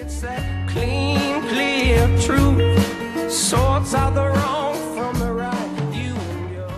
It's that clean, clear truth, sorts out the wrong from the right, you and your...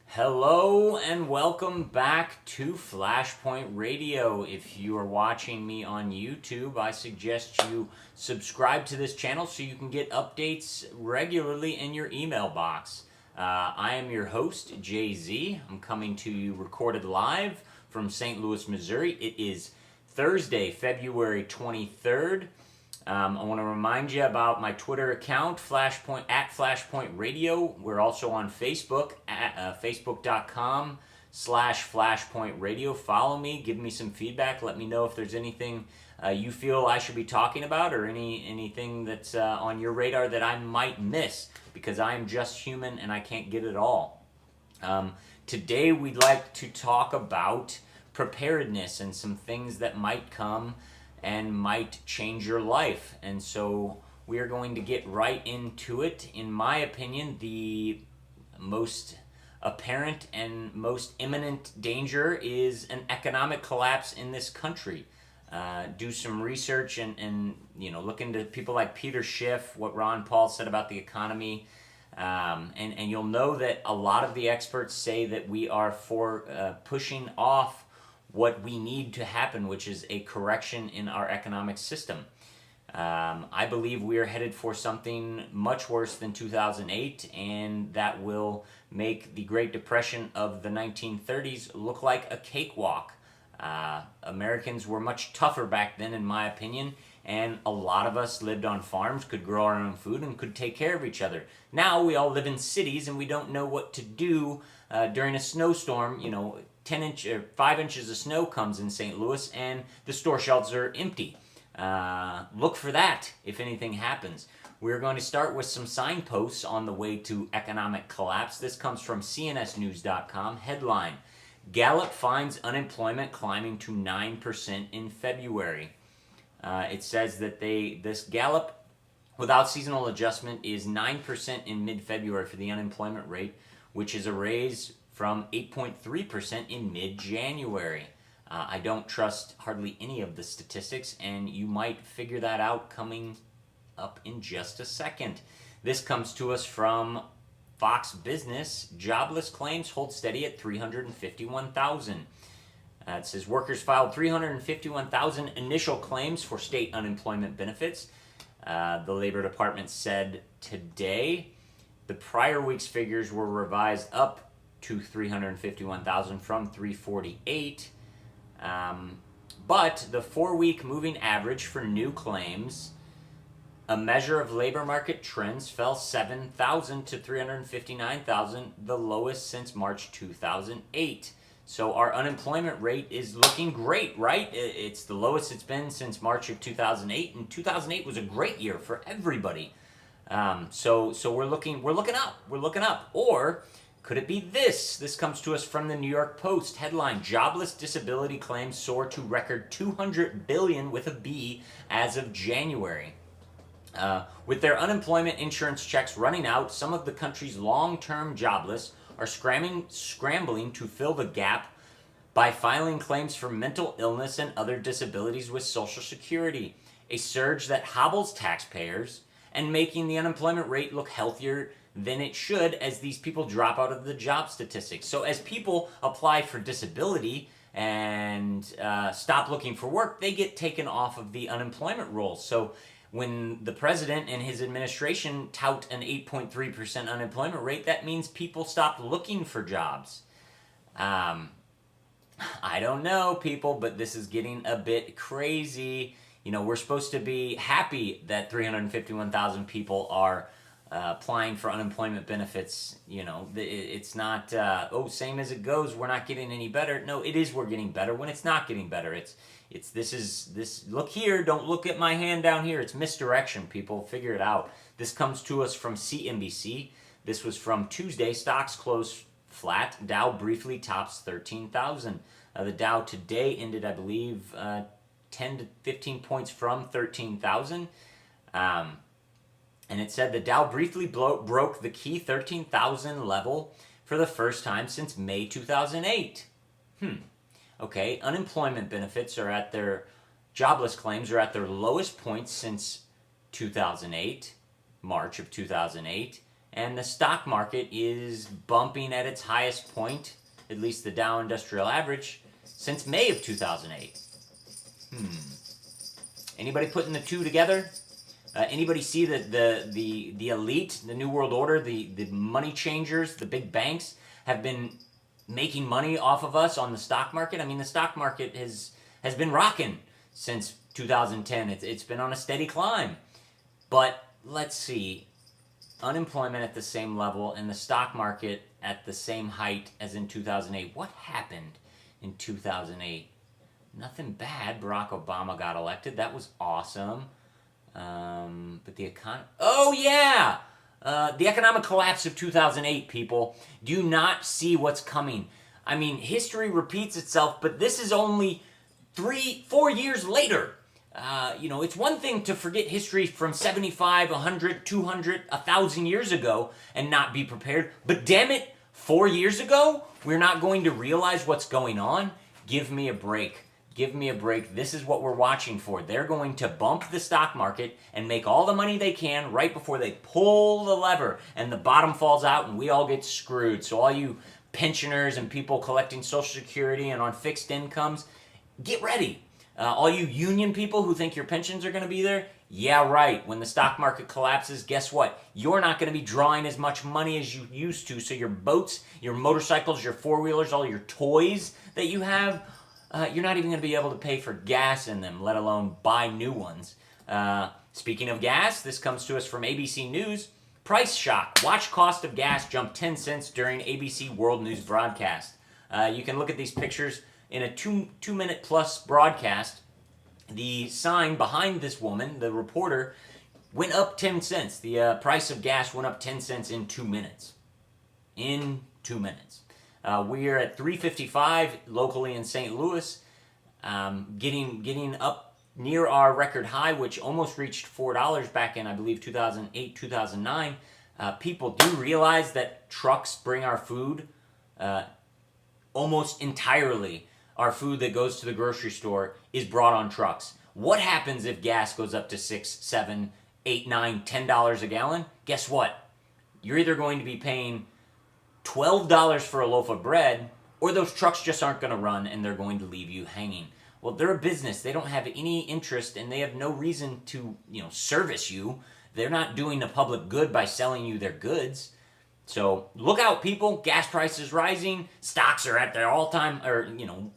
Hello and welcome back to Flashpoint Radio. If you are watching me on YouTube, I suggest you subscribe to this channel so you can get updates regularly in your email box. I am your host, Jay-Z. I'm coming to you recorded live from St. Louis, Missouri. It is Thursday, February 23rd. I want to remind you about my Twitter account, Flashpoint Radio. We're also on Facebook at facebook.com/Flashpoint Radio. Follow me, give me some feedback. Let me know if there's anything you feel I should be talking about or anything that's on your radar that I might miss, because I am just human and I can't get it all. Today we'd like to talk about preparedness and some things that might come and might change your life. And so we are going to get right into it. In my opinion, the most apparent and most imminent danger is an economic collapse in this country. Do some research and look into people like Peter Schiff, what Ron Paul said about the economy. And you'll know that a lot of the experts say that we are pushing off what we need to happen, which is a correction in our economic system. I believe we are headed for something much worse than 2008, and that will make the Great Depression of the 1930s look like a cakewalk. Americans were much tougher back then, in my opinion, and a lot of us lived on farms, could grow our own food, and could take care of each other. Now we all live in cities, and we don't know what to do during a snowstorm. 5 inches of snow comes in St. Louis, and the store shelves are empty. Look for that if anything happens. We're going to start with some signposts on the way to economic collapse. This comes from cnsnews.com. Headline: Gallup finds unemployment climbing to 9% in February. It says that this Gallup, without seasonal adjustment, is 9% in mid-February for the unemployment rate, which is a raise from 8.3% in mid-January. I don't trust hardly any of the statistics, and you might figure that out coming up in just a second. This comes to us from Fox Business. Jobless claims hold steady at 351,000. It says workers filed 351,000 initial claims for state unemployment benefits. The Labor Department said today the prior week's figures were revised up to 351,000 from 348. But the 4-week moving average for new claims, a measure of labor market trends, fell 7,000 to 359,000, the lowest since March 2008. So our unemployment rate is looking great, right? It's the lowest it's been since March of 2008, and 2008 was a great year for everybody. So we're looking up. Or could it be this? This comes to us from the New York Post. Headline: Jobless disability claims soar to record $200 billion with a B as of January. With their unemployment insurance checks running out, some of the country's long-term jobless are scrambling to fill the gap by filing claims for mental illness and other disabilities with Social Security, a surge that hobbles taxpayers and making the unemployment rate look healthier than it should as these people drop out of the job statistics. So as people apply for disability and stop looking for work, they get taken off of the unemployment rolls. So when the president and his administration tout an 8.3% unemployment rate, that means people stop looking for jobs. I don't know, people, but this is getting a bit crazy. We're supposed to be happy that 351,000 people are applying for unemployment benefits. It's not, same as it goes, we're not getting any better. No, it is, we're getting better when it's not getting better. Look here, don't look at my hand down here. It's misdirection, people. Figure it out. This comes to us from CNBC. This was from Tuesday. Stocks closed flat. Dow briefly tops 13,000. The Dow today ended, I believe, 10 to 15 points from 13,000. And it said the Dow briefly broke the key 13,000 level for the first time since May 2008. Okay, unemployment benefits are at their Jobless claims are at their lowest point since 2008, March of 2008, and the stock market is bumping at its highest point, at least the Dow Industrial Average, since May of 2008. Anybody putting the two together? Anybody see that the elite, the New World Order, the money changers, the big banks have been making money off of us on the stock market? I mean, the stock market has been rocking since 2010. It's been on a steady climb. But let's see, unemployment at the same level and the stock market at the same height as in 2008. What happened in 2008? Nothing bad. Barack Obama got elected. That was awesome. But the economy... Oh, yeah! The economic collapse of 2008, people. Do you not see what's coming? I mean, history repeats itself, but this is only 3-4 years later. It's one thing to forget history from 75, 100, 200, 1,000 years ago and not be prepared. But damn it, 4 years ago, we're not going to realize what's going on? Give me a break. Give me a break. This is what we're watching for. They're going to bump the stock market and make all the money they can right before they pull the lever and the bottom falls out and we all get screwed. So all you pensioners and people collecting Social Security and on fixed incomes, get ready. All you union people who think your pensions are going to be there, yeah, right. When the stock market collapses, guess what? You're not going to be drawing as much money as you used to. So your boats, your motorcycles, your four-wheelers, all your toys that you have, you're not even going to be able to pay for gas in them, let alone buy new ones. Speaking of gas, this comes to us from ABC News. Price shock. Watch cost of gas jump 10 cents during ABC World News broadcast. You can look at these pictures in a two-minute plus broadcast. The sign behind this woman, the reporter, went up 10 cents. The price of gas went up 10 cents in 2 minutes. In 2 minutes. We are at $3.55 locally in St. Louis, getting up near our record high, which almost reached $4 back in, I believe, 2008, 2009. People do realize that trucks bring our food almost entirely. Our food that goes to the grocery store is brought on trucks. What happens if gas goes up to $6, $7, $8, $9, $10 a gallon? Guess what? You're either going to be paying $12 for a loaf of bread, or those trucks just aren't going to run and they're going to leave you hanging. Well, they're a business. They don't have any interest and they have no reason to, service you. They're not doing the public good by selling you their goods. So look out, people. Gas prices rising. Stocks are at their all-time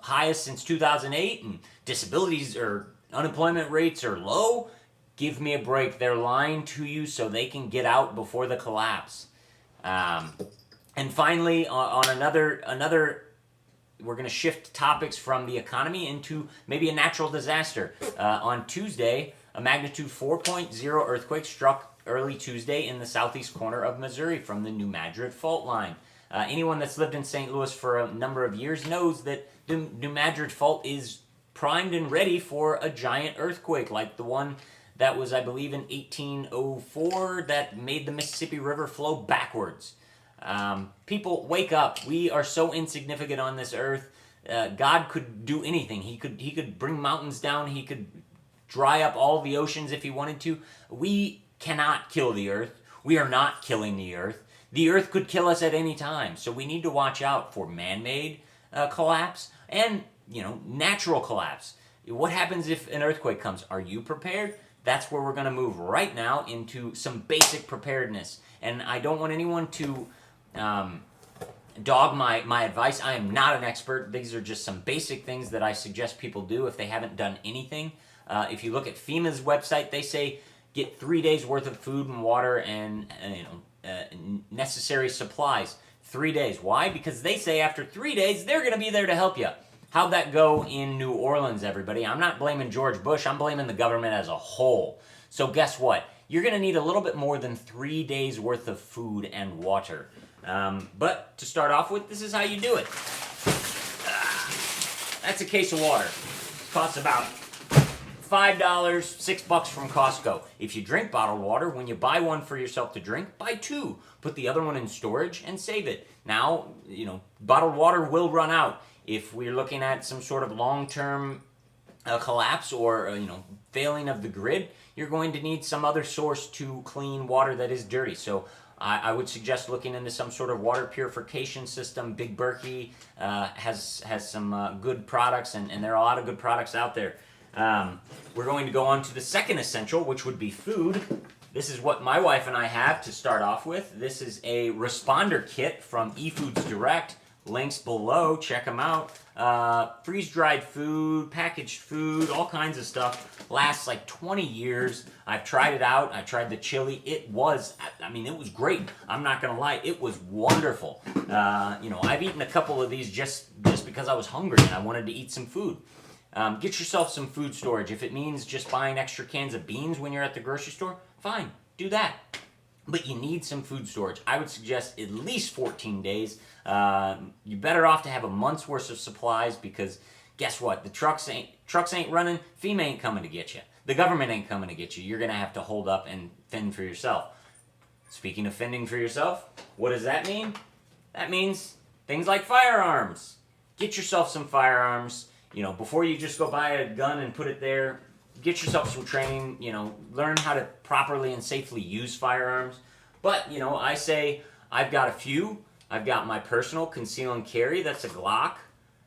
highest since 2008, and disabilities or unemployment rates are low. Give me a break. They're lying to you so they can get out before the collapse. And finally, on another, we're going to shift topics from the economy into maybe a natural disaster. On Tuesday, a magnitude 4.0 earthquake struck early Tuesday in the southeast corner of Missouri from the New Madrid fault line. Anyone that's lived in St. Louis for a number of years knows that the New Madrid fault is primed and ready for a giant earthquake like the one that was, I believe, in 1804 that made the Mississippi River flow backwards. People, wake up. We are so insignificant on this earth. God could do anything. He could bring mountains down. He could dry up all the oceans if he wanted to. We cannot kill the earth. We are not killing the earth. The earth could kill us at any time. So we need to watch out for man-made collapse and, natural collapse. What happens if an earthquake comes? Are you prepared? That's where we're going to move right now into some basic preparedness. And I don't want anyone to dog my advice. I am not an expert. These are just some basic things that I suggest people do if they haven't done anything. If you look at FEMA's website, they say get 3 days worth of food and water and necessary supplies. 3 days. Why? Because they say after 3 days they're going to be there to help you. How'd that go in New Orleans, everybody? I'm not blaming George Bush. I'm blaming the government as a whole. So guess what? You're going to need a little bit more than 3 days worth of food and water. But to start off with, this is how you do it. That's a case of water. It costs about $5, $6 from Costco. If you drink bottled water, when you buy one for yourself to drink, buy two. Put the other one in storage and save it. Now, bottled water will run out. If we're looking at some sort of long-term a collapse or failing of the grid, you're going to need some other source to clean water that is dirty. So I would suggest looking into some sort of water purification system. Big Berkey has some good products, and there are a lot of good products out there. We're going to go on to the second essential, which would be food. This is what my wife and I have to start off with. This is a responder kit from eFoods Direct. Links below, check them out. Freeze-dried food, packaged food, all kinds of stuff. Lasts like 20 years. I've tried it out. I tried the chili. It was great. I'm not gonna lie, it was wonderful. I've eaten a couple of these just because I was hungry and I wanted to eat some food. Get yourself some food storage. If it means just buying extra cans of beans when you're at the grocery store, fine, do that. But you need some food storage. I would suggest at least 14 days. You're better off to have a month's worth of supplies, because guess what? The trucks ain't running. FEMA ain't coming to get you. The government ain't coming to get you. You're going to have to hold up and fend for yourself. Speaking of fending for yourself, what does that mean? That means things like firearms. Get yourself some firearms. Before you just go buy a gun and put it there, get yourself some training, learn how to properly and safely use firearms. But, I say I've got a few. I've got my personal conceal and carry. That's a Glock.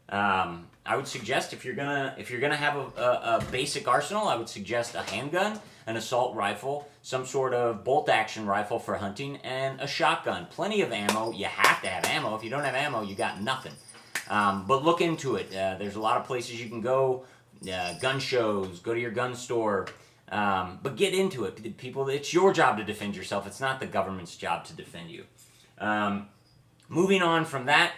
I would suggest if you're gonna have a basic arsenal, I would suggest a handgun, an assault rifle, some sort of bolt action rifle for hunting, and a shotgun. Plenty of ammo. You have to have ammo. If you don't have ammo, you got nothing. But look into it. There's a lot of places you can go. Gun shows, go to your gun store, but get into it. People, it's your job to defend yourself. It's not the government's job to defend you. Moving on from that,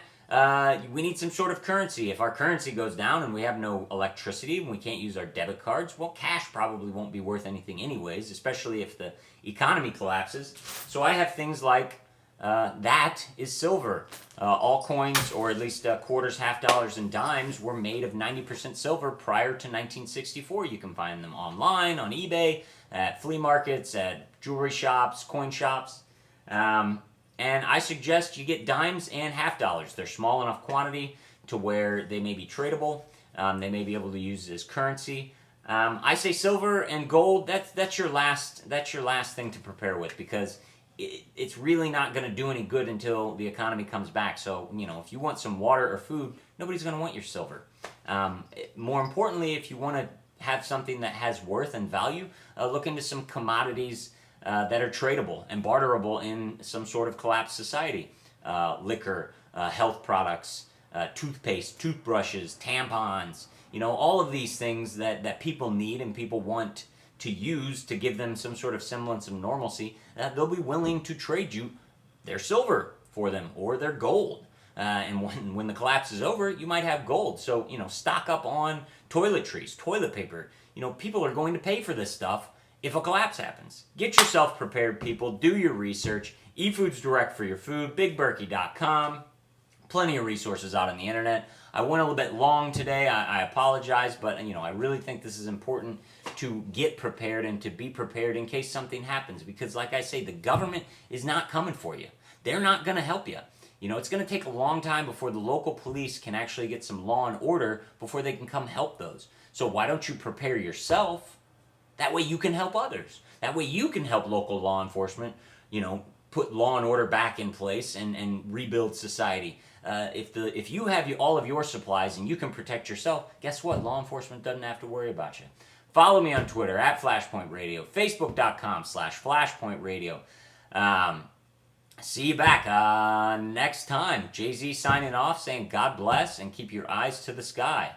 we need some sort of currency. If our currency goes down and we have no electricity and we can't use our debit cards, well, cash probably won't be worth anything anyways, especially if the economy collapses. So I have things like that is silver. All coins, or at least quarters, half dollars, and dimes, were made of 90% silver prior to 1964. You can find them online, on eBay, at flea markets, at jewelry shops, coin shops. And I suggest you get dimes and half dollars. They're small enough quantity to where they may be tradable. They may be able to use as currency. I say silver and gold. That's your last thing to prepare with, because it's really not going to do any good until the economy comes back. So, if you want some water or food, nobody's going to want your silver. More importantly, if you want to have something that has worth and value, look into some commodities that are tradable and barterable in some sort of collapsed society. Liquor, health products, toothpaste, toothbrushes, tampons, all of these things that people need and people want to use to give them some sort of semblance of normalcy. They'll be willing to trade you their silver for them, or their gold. And when the collapse is over, you might have gold. So, stock up on toiletries, toilet paper. People are going to pay for this stuff if a collapse happens. Get yourself prepared, people. Do your research. eFoods Direct for your food. BigBerkey.com. Plenty of resources out on the internet. I went a little bit long today. I apologize, but I really think this is important to get prepared and to be prepared in case something happens. Because, like I say, the government is not coming for you. They're not going to help you. It's going to take a long time before the local police can actually get some law and order before they can come help those. So why don't you prepare yourself? That way you can help others. That way you can help local law enforcement, put law and order back in place and rebuild society. If you have all of your supplies and you can protect yourself, guess what? Law enforcement doesn't have to worry about you. Follow me on Twitter at Flashpoint Radio, Facebook.com/Flashpoint Radio. See you back next time. Jay-Z signing off, saying God bless and keep your eyes to the sky.